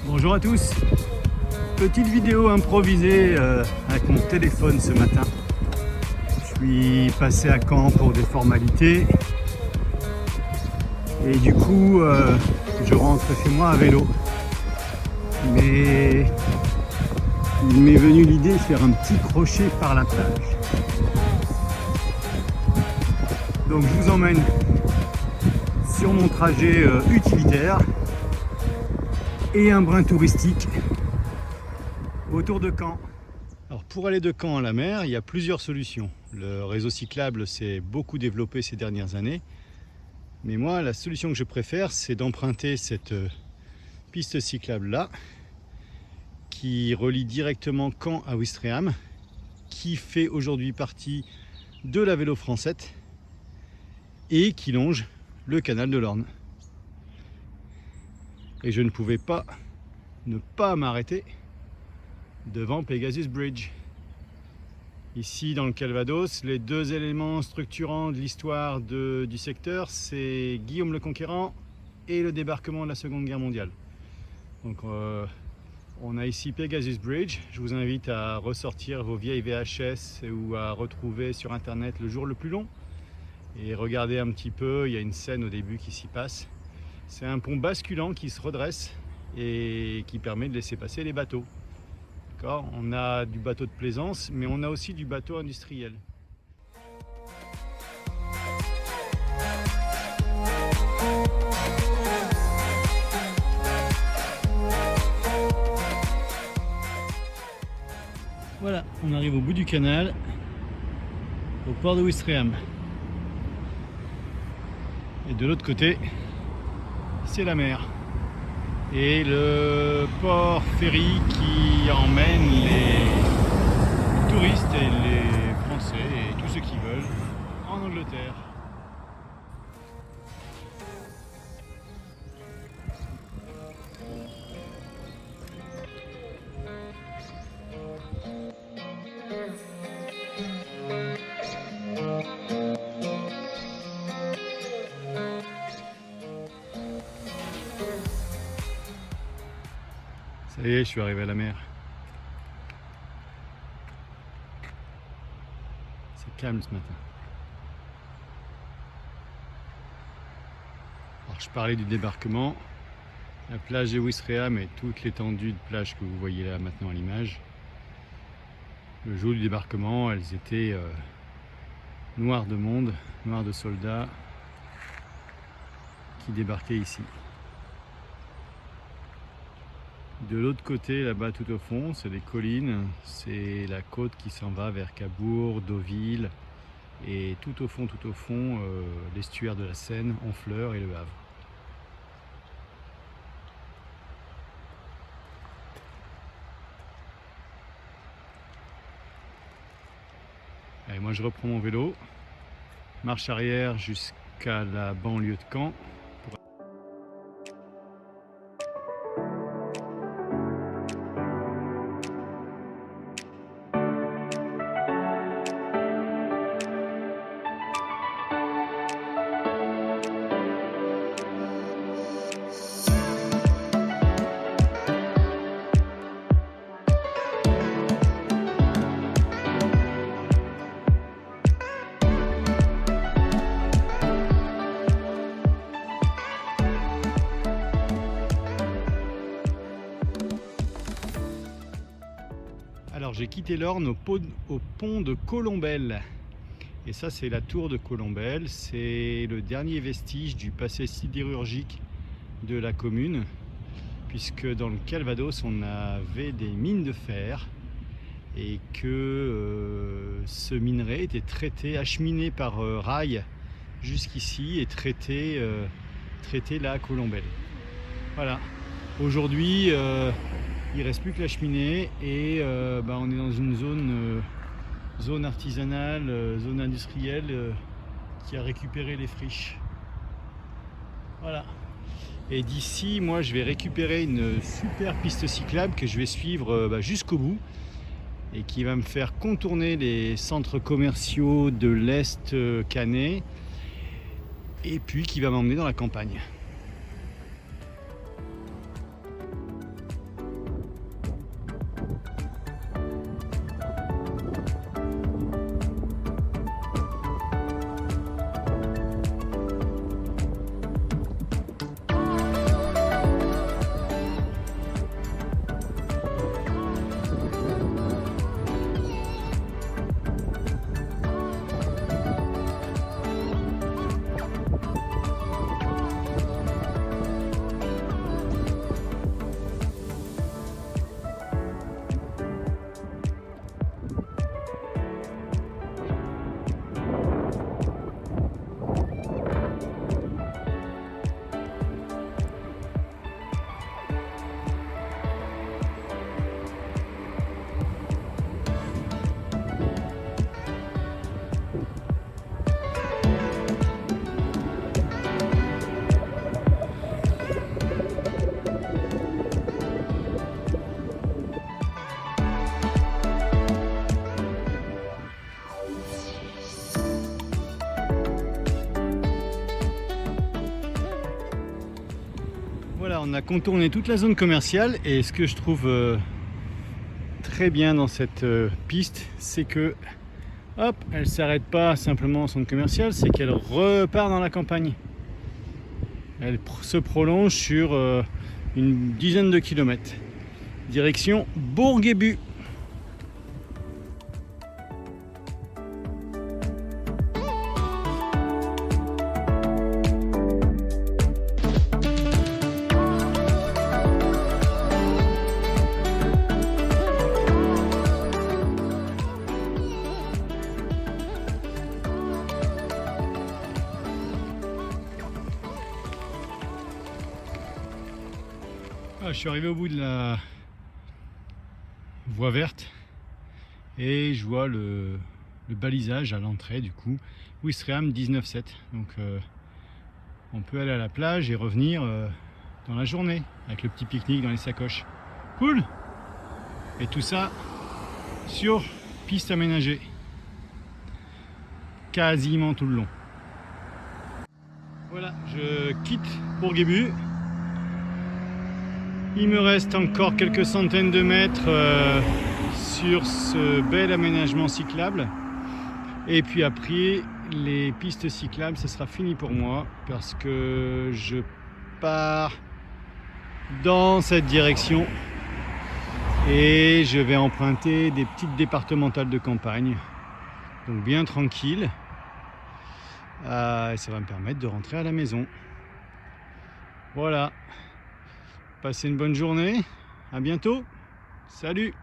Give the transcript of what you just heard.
Bonjour à tous, petite vidéo improvisée avec mon téléphone ce matin. Je suis passé à Caen pour des formalités et du coup je rentre chez moi à vélo. Mais il m'est venu l'idée de faire un petit crochet par la plage. Donc je vous emmène sur mon trajet utilitaire et un brin touristique autour de Caen. Alors pour aller de Caen à la mer, il y a plusieurs solutions. Le réseau cyclable s'est beaucoup développé ces dernières années. Mais moi, la solution que je préfère, c'est d'emprunter cette piste cyclable là, qui relie directement Caen à Ouistreham, qui fait aujourd'hui partie de la Vélo Francette et qui longe le canal de l'Orne. Et je ne pouvais pas ne pas m'arrêter devant Pegasus Bridge. Ici dans le Calvados, les deux éléments structurants de l'histoire du secteur, c'est Guillaume le Conquérant et le débarquement de la Seconde Guerre mondiale. Donc on a ici Pegasus Bridge. Je vous invite à ressortir vos vieilles VHS ou à retrouver sur internet Le Jour le plus long et regarder un petit peu, il y a une scène au début qui s'y passe. C'est un pont basculant qui se redresse et qui permet de laisser passer les bateaux. D'accord ? On a du bateau de plaisance, mais on a aussi du bateau industriel. Voilà, on arrive au bout du canal, au port de Ouistreham. Et de l'autre côté, c'est la mer. Et le port ferry qui emmène les touristes et les Français et tous ceux qui veulent en Angleterre. Ça y est, je suis arrivé à la mer. C'est calme ce matin. Alors, je parlais du débarquement. La plage de Ouistreham et toute l'étendue de plage que vous voyez là maintenant à l'image. Le jour du débarquement, elles étaient noires de monde, noires de soldats qui débarquaient ici. De l'autre côté, là-bas tout au fond, c'est des collines, c'est la côte qui s'en va vers Cabourg, Deauville et tout au fond, l'estuaire de la Seine, Honfleur et Le Havre. Allez, moi je reprends mon vélo, marche arrière jusqu'à la banlieue de Caen. Alors j'ai quitté l'Orne au pont de Colombelles. Et ça c'est la tour de Colombelles, c'est le dernier vestige du passé sidérurgique de la commune, puisque dans le Calvados on avait des mines de fer et que ce minerai était traité, acheminé par rail jusqu'ici et traité là à Colombelles. Voilà, aujourd'hui il ne reste plus que la cheminée et on est dans une zone artisanale, zone industrielle qui a récupéré les friches. Voilà. Et d'ici, moi je vais récupérer une super piste cyclable que je vais suivre jusqu'au bout et qui va me faire contourner les centres commerciaux de l'Est Canet et puis qui va m'emmener dans la campagne. Voilà, on a contourné toute la zone commerciale et ce que je trouve très bien dans cette piste, c'est que hop, elle s'arrête pas simplement en centre commercial, c'est qu'elle repart dans la campagne. Elle se prolonge sur une dizaine de kilomètres. Direction Bourguébu. Ah, je suis arrivé au bout de la voie verte et je vois le balisage à l'entrée du coup, Ouistreham 19-7. Donc on peut aller à la plage et revenir dans la journée avec le petit pique-nique dans les sacoches. Cool! Et tout ça sur piste aménagée. Quasiment tout le long. Voilà, je quitte Bourguébu. Il me reste encore quelques centaines de mètres sur ce bel aménagement cyclable. Et puis après, les pistes cyclables, ce sera fini pour moi parce que je pars dans cette direction et je vais emprunter des petites départementales de campagne. Donc bien tranquille. Et ça va me permettre de rentrer à la maison. Voilà. Passez une bonne journée, à bientôt, salut!